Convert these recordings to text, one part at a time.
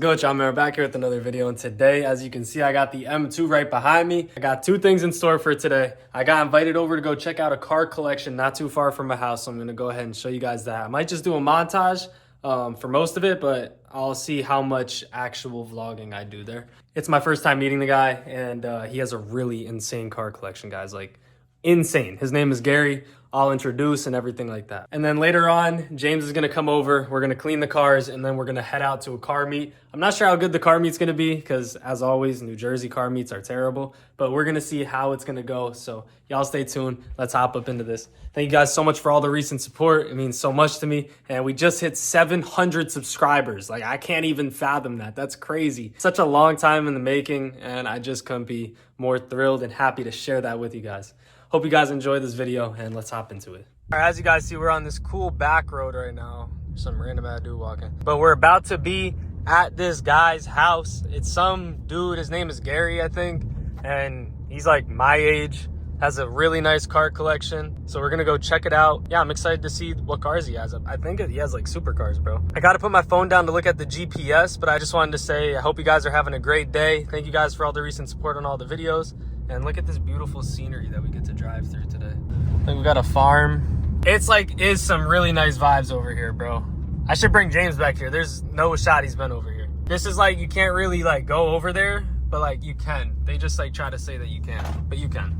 good, y'all? We're back here with another video, and today, as you can see, I got the M2 right behind me. I got two things in store for today. I got invited over to go check out a car collection not too far from my house, so I'm gonna go ahead and show you guys that. I might just do a montage for most of it, but I'll see how much actual vlogging I do there. It's my first time meeting the guy, and he has a really insane car collection, guys. Like, insane. His name is Gary. I'll introduce and everything like that. And then later on, James is gonna come over. We're gonna clean the cars, and then we're gonna head out to a car meet. I'm not sure how good the car meet's gonna be, because as always, New Jersey car meets are terrible, but we're gonna see how it's gonna go. So y'all stay tuned. Let's hop up into this. Thank you guys so much for all the recent support. It means so much to me. And we just hit 700 subscribers. Like, I can't even fathom that. That's crazy. Such a long time in the making, and I just couldn't be more thrilled and happy to share that with you guys. Hope you guys enjoy this video, and let's hop into it. All right, as you guys see, we're on this cool back road right now. There's some random ass dude walking. But we're about to be at this guy's house. It's some dude, his name is Gary, I think. And he's like my age, has a really nice car collection. So we're gonna go check it out. Yeah, I'm excited to see what cars he has. I think he has like supercars, bro. I gotta put my phone down to look at the GPS, but I just wanted to say, I hope you guys are having a great day. Thank you guys for all the recent support on all the videos. And look at this beautiful scenery that we get to drive through today. I think we got a farm. It's like, is some really nice vibes over here, bro. I should bring James back here. There's no shot he's been over here. This is like, you can't really like go over there, but like you can. They just like try to say that you can't, but you can.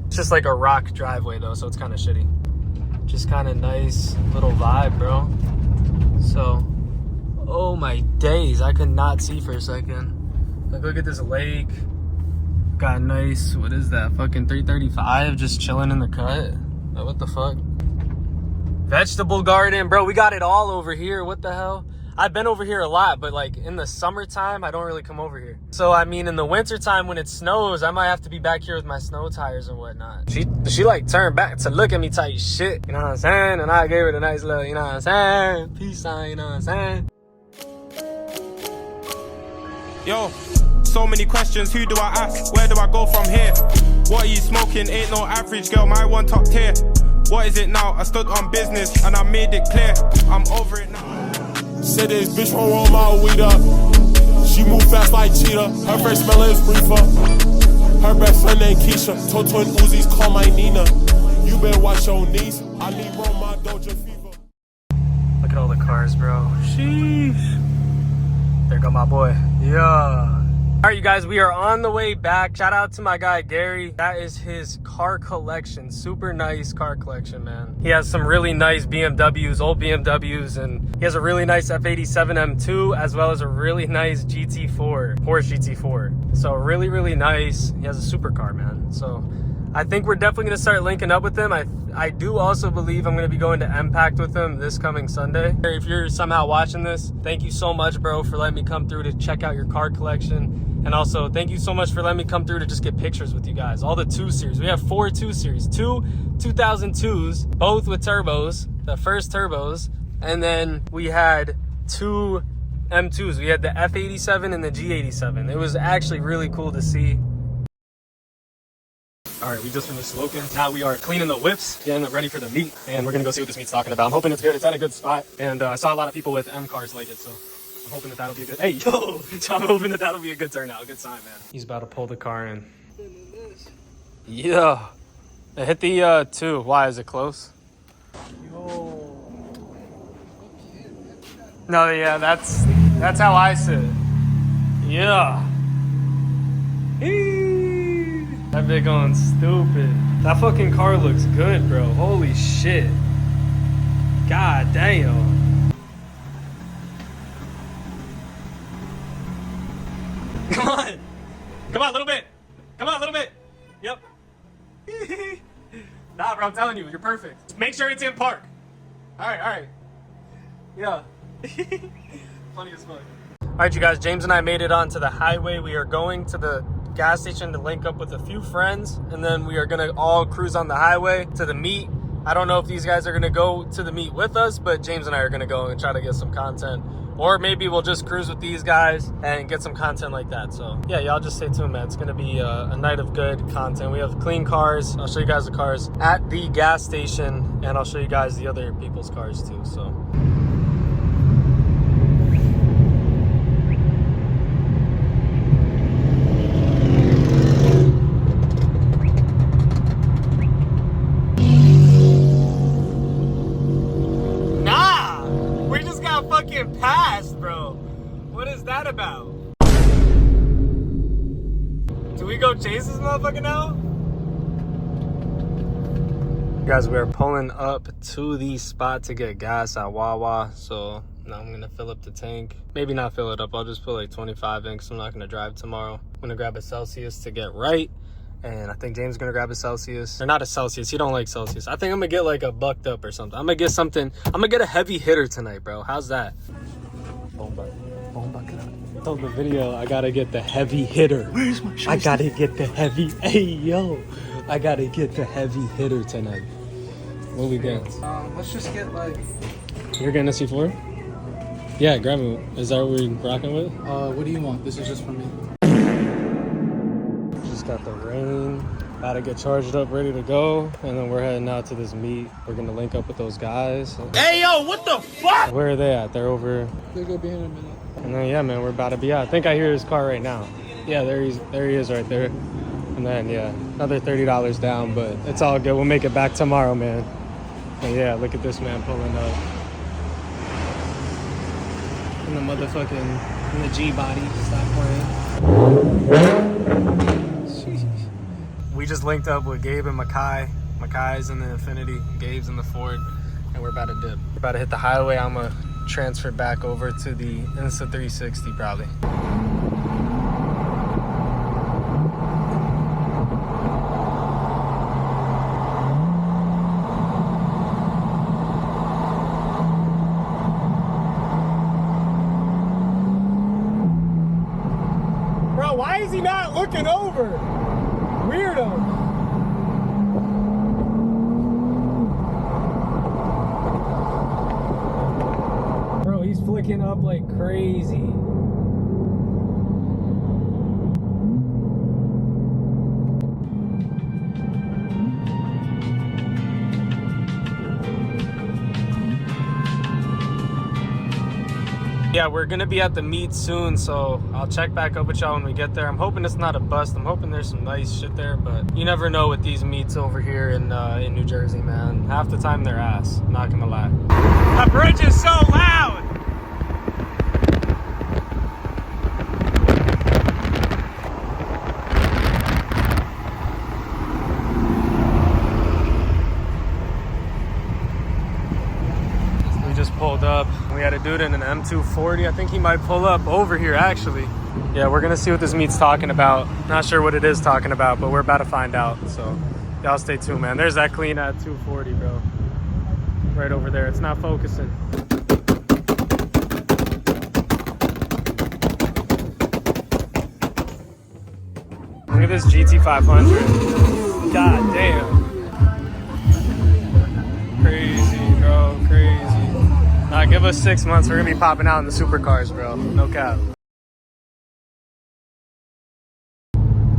It's just like a rock driveway though, so it's kind of shitty. Just kind of nice little vibe, bro. So, oh my days, I could not see for a second. Like, look at this lake. Got nice, what is that, fucking 335 just chilling in the cut. Like, what the fuck? Vegetable garden, bro. We got it all over here. What the hell? I've been over here a lot, but like in the summertime, I don't really come over here. So I mean, in the wintertime when it snows, I might have to be back here with my snow tires and whatnot. She like turned back to look at me type shit, you know what I'm saying? And I gave her a nice little, you know what I'm saying? Peace sign, you know what I'm saying? Yo. So many questions, who do I ask? Where do I go from here? What are you smoking? Ain't no average girl, my one top tier. What is it now? I stood on business and I made it clear. I'm over it now. Said this bitch won't roll my weed up. She move fast like cheetah. Her first smell is reefer. Her best friend named Keisha. Told twin Uzis, call my Nina. You better watch your knees. I need roll my Doja fever. Look at all the cars, bro. Sheesh. There go my boy. Yeah. All right, you guys, we are on the way back. Shout out to my guy, Gary. That is his car collection. Super nice car collection, man. He has some really nice BMWs, old BMWs, and he has a really nice F87 M2, as well as a really nice GT4, Porsche GT4. So really, really nice. He has a supercar, man. So I think we're definitely gonna start linking up with him. I do also believe I'm gonna be going to Impact with him this coming Sunday. If you're somehow watching this, thank you so much, bro, for letting me come through to check out your car collection. And also, thank you so much for letting me come through to just get pictures with you guys. All the 2 Series. We have 4 2 Series. 2 2002s, both with turbos. The first turbos. And then we had 2 M2s. We had the F87 and the G87. It was actually really cool to see. All right, we just finished smoking. Now we are cleaning the whips, getting them ready for the meet. And we're going to go see what this meet's talking about. I'm hoping it's good. It's at a good spot. And I saw a lot of people with M cars like it, so I'm hoping that that'll be a good, hey, yo! So I'm hoping that that'll be a good turnout, a good sign, man. He's about to pull the car in. Yeah. I hit the 2. Why, is it close? Yo. No, yeah, that's how I sit. Yeah. That bit going stupid. That fucking car looks good, bro. Holy shit. God damn. Come on. Come on, a little bit. Come on, a little bit. Yep. Nah, bro, I'm telling you, you're perfect. Make sure it's in park. All right. Yeah. Funny as fuck. All right, you guys, James and I made it onto the highway. We are going to the gas station to link up with a few friends, and then we are gonna all cruise on the highway to the meet. I don't know if these guys are gonna go to the meet with us, but James and I are gonna go and try to get some content. Or maybe we'll just cruise with these guys and get some content like that. So yeah, y'all just stay tuned, man. It's gonna be a night of good content. We have clean cars. I'll show you guys the cars at the gas station, and I'll show you guys the other people's cars too, so. about? Do we go chase this motherfucker now? Guys, we are pulling up to the spot to get gas at Wawa. So now I'm gonna fill up the tank. Maybe not fill it up. I'll just put like 25 in because I'm not gonna drive tomorrow. I'm gonna grab a Celsius to get right. And I think James is gonna grab a Celsius. Or not a Celsius, he don't like Celsius. I think I'm gonna get like a bucked up or something. I'm gonna get something. I'm gonna get a heavy hitter tonight, bro. How's that? Told the video, I gotta get the heavy hitter. Where's my shirt? I gotta get the heavy. Hey, yo. I gotta get the heavy hitter tonight. What we get? Let's just get like... You're getting a C4? Yeah, grab it. Is that what we're rocking with? What do you want? This is just for me. Just got the rain. About to get charged up, ready to go. And then we're heading out to this meet. We're gonna link up with those guys. Hey yo, what the fuck? Where are they at? They're over. They're gonna be in a minute. And then yeah, man, we're about to be out. I think I hear his car right now. Yeah, there he is right there. And then yeah, another $30 down, but it's all good. We'll make it back tomorrow, man. And yeah, look at this man pulling up. In the motherfucking, in the G body. Stop playing. Jeez. We just linked up with Gabe and Makai. Makai's in the Infinity, Gabe's in the Ford, and we're about to dip. We're about to hit the highway. I'm gonna transfer back over to the Insta360 probably. Bro, why is he not looking over? Weirdo. Bro, he's flicking up like crazy. Yeah, we're gonna be at the meet soon, so I'll check back up with y'all when we get there. I'm hoping it's not a bust. I'm hoping there's some nice shit there, but you never know with these meets over here in New Jersey, man. Half the time they're ass, I'm not gonna lie. The bridge is so loud! Pulled up. We had a dude in an M240. I think he might pull up over here actually. Yeah, we're gonna see what this meet's talking about. Not sure what it is talking about, but we're about to find out. So y'all stay tuned, man. There's that clean at 240, bro. Right over there. It's not focusing. Look at this GT500. God damn. Crazy, bro. Crazy. Nah, give us 6 months. We're gonna be popping out in the supercars, bro. No cap.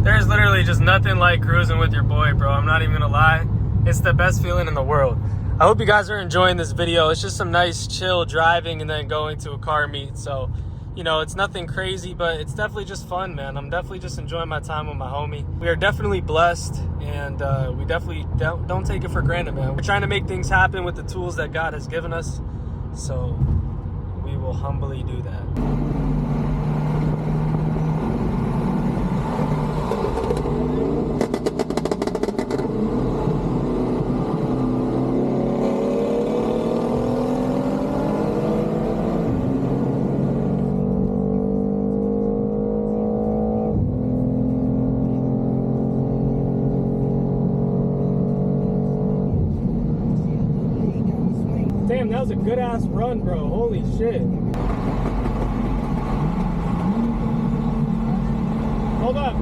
There's literally just nothing like cruising with your boy, bro. I'm not even gonna lie. It's the best feeling in the world. I hope you guys are enjoying this video. It's just some nice chill driving and then going to a car meet. So, you know, it's nothing crazy, but it's definitely just fun, man. I'm definitely just enjoying my time with my homie. We are definitely blessed, and we definitely don't take it for granted, man. We're trying to make things happen with the tools that God has given us. So we will humbly do that. Damn, that was a good ass run, bro. Holy shit. Hold up.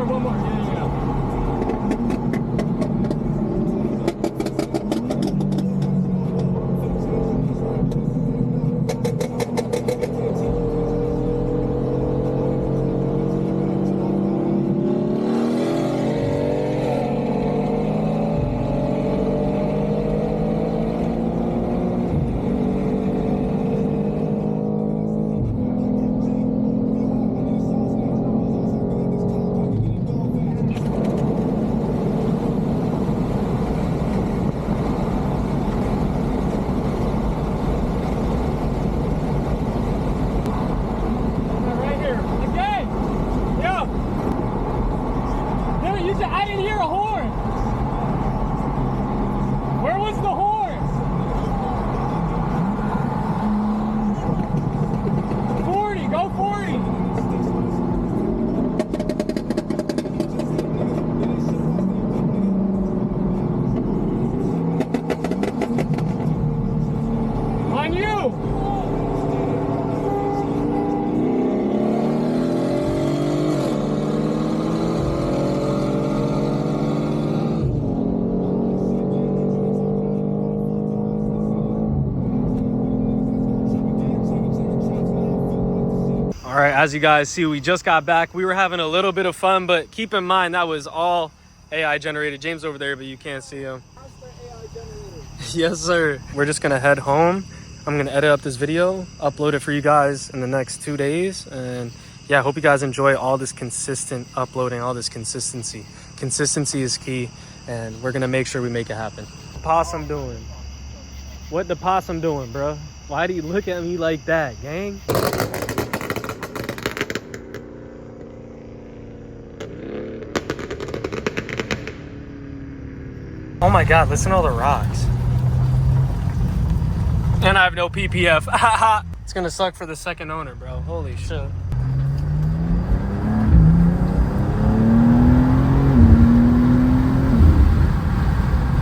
One more. Yeah. As you guys see, we just got back. We were having a little bit of fun, but keep in mind that was all AI generated. James over there, but you can't see him. Yes, sir. We're just gonna head home. I'm gonna edit up this video, upload it for you guys in the next 2 days. And yeah, I hope you guys enjoy all this consistent uploading, all this consistency. Consistency is key, and we're gonna make sure we make it happen. Possum doing? What the possum doing, bro? Why do you look at me like that, gang? Oh my God, listen to all the rocks. And I have no PPF. It's gonna suck for the second owner, bro. Holy shit.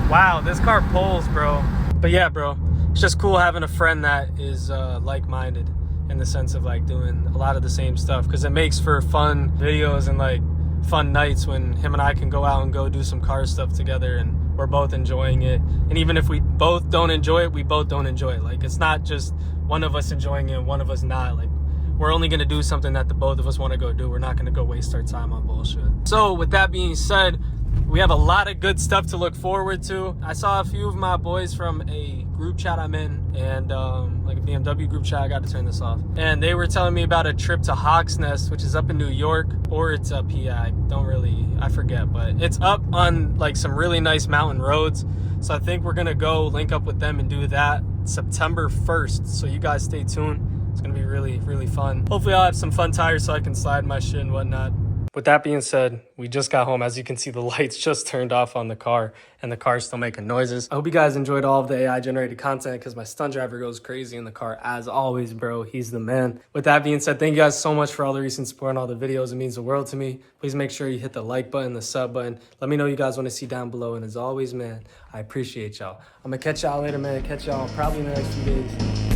Wow, this car pulls, bro. But yeah, bro, it's just cool having a friend that is like-minded in the sense of like doing a lot of the same stuff, because it makes for fun videos and like fun nights when him and I can go out and go do some car stuff together, and we're both enjoying it. And even if we both don't enjoy it, we both don't enjoy it. Like, it's not just one of us enjoying it and one of us not. Like, we're only gonna do something that the both of us want to go do. We're not gonna go waste our time on bullshit. So with that being said, we have a lot of good stuff to look forward to. I saw a few of my boys from a group chat I'm in, and like a BMW group chat. I got to turn this off. And they were telling me about a trip to Hawk's Nest, which is up in New York, or it's up here. I forget, but it's up on like some really nice mountain roads. So I think we're gonna go link up with them and do that September 1st. So you guys stay tuned. It's gonna be really, really fun. Hopefully I'll have some fun tires so I can slide my shit and whatnot. With that being said, we just got home. As you can see, the lights just turned off on the car, and the car's still making noises. I hope you guys enjoyed all of the AI generated content, because my stunt driver goes crazy in the car as always, bro. He's the man. With that being said, thank you guys so much for all the recent support and all the videos. It means the world to me. Please make sure you hit the like button, the sub button. Let me know what you guys want to see down below. And as always, man, I appreciate y'all. I'm gonna catch y'all later, man. Catch y'all probably in the next few days.